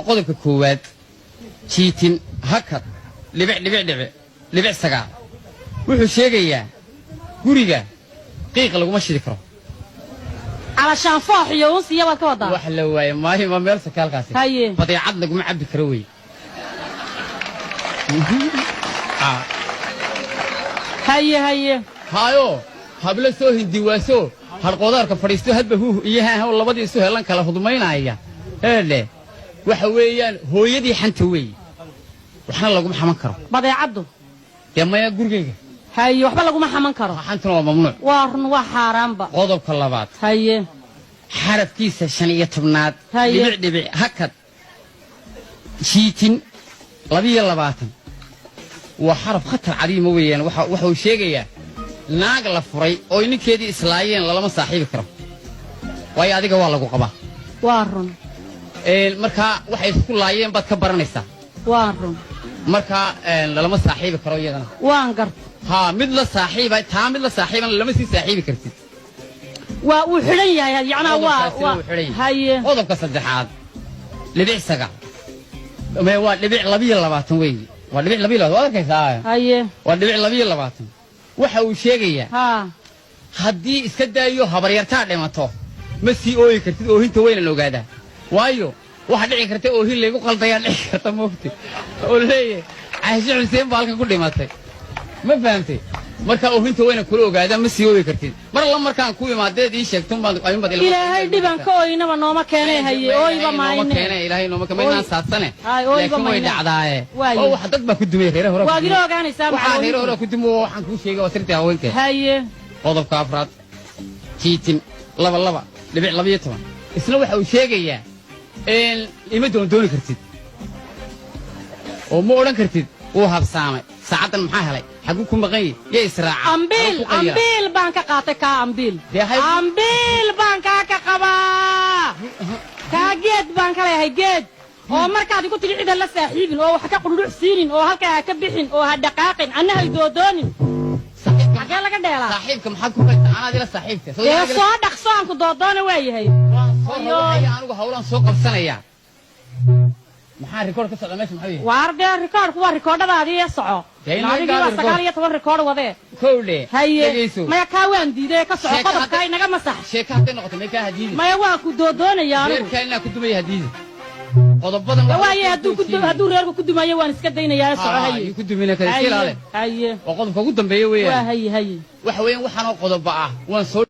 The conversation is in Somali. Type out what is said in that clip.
qodobka koowaad jiitin hakad dhibic sagaal wuxuu sheegayaa guriga qiiq laguma shidi karo علشان فاح يونس يا ولد كودا wax la waayay maahi ma meel sakaalkaasi badeecad laguma cabbi karo way haye hayo habla soo hindi waaso hal qodaarka fadhiisto hadba huu iyaha labadii isu helan kala hudmaynaya eele waxa weeyaan hooyadii xanta way waxna lagu xaman karo badeecadu yamaya gurigeyga haye waxba lagu xaman karo xantuna waa mamnuuc waa xaraamba qodobka labaad haye xarafkiisa 15aad dhibic hakad jiitin 22 waa xaraf khatar cadiima weeyaan waxa uu sheegayaa naag la furay oo ninkeedii islaayeen lama saaxiibi karo way adiga waa lagu qabaa waa run marka waxay isku laayeen baad ka baranaysaa waa run marka lama saaxiibi karo iyadana waan gart ha mid la saaxiiban lama sii saaxiibi kartid waa uu xiran yahay yacna waa haye qodobka saddexaad dhibic sagaal waa dhibic 22 weey waa dhibic 22 waad arkaysaa haye waa dhibic 22 waxa uu sheegayaa haddii iska daayo habaryartaa dhimato ma sii ooyi kartid oohinta weynan ogaadaa waayo waxa dhici karta oohin laygu qaldayaa dhici karta moogti oo leeyahay Caasha Xuseen baa halkan ku dhimatay ma fahamtay marka oohinta weynan kula ogaadaa ma sii ooyi kartid mar la markaan ku imaadeed ii sheegto ayuunbaad ilaahay dhiban ka ooynaba nooma keenay haye ooyba maayne ilaahay nooma keenay saadsane laakiin way dhacdaaye oo wax dad baa ku dumay reer hore waa giro ogaanaysaa waxa reer hore ku dumo waxaan ku sheegay wasirta haweenka haye qodobka afraad jiitin dhibic 12 isna waxa uu sheegayaa ima dooni kartid oo ma oran kartid uu habsaamay saacadan maxaa helay xagu ku maqan yahay israaca ambil baan ka qaatay ka ambil baan ka qabaa ka geed baan ka leeyahay geed oo markaad igu tiri cid la saaxiibin oo wax ka qudhuc siinin oo halka ka bixin oo ha dhaqaaqin anna hay doodoonin xagee laga dheelaa saaxiibka maxaa ku qayta anaad ila saaxiibta soo dhaqso aan ku doodoona waayahay anigu hawlaan soo qabsanaya maxaa rikoor ka socda meesha maxay yahay waarde rikoorku waa rikoodhadaadii ee soco adiga waa 19 rikood wade kowle haye maya ka waan diiday ka soco qodobka inaga masax sheeka haday noqoto ma ka hadiidi maya waa ku doodoonaya anigu reerka ku dumay hadiidi qodobadan waaye hadduu reerku ku dumayo waan iska daynayaa soco haye ku dumina kale ilaale haye qodobka ugu dambeeyo weeyaan waa haye waxa weeyaan waxaan qodob ah waan soo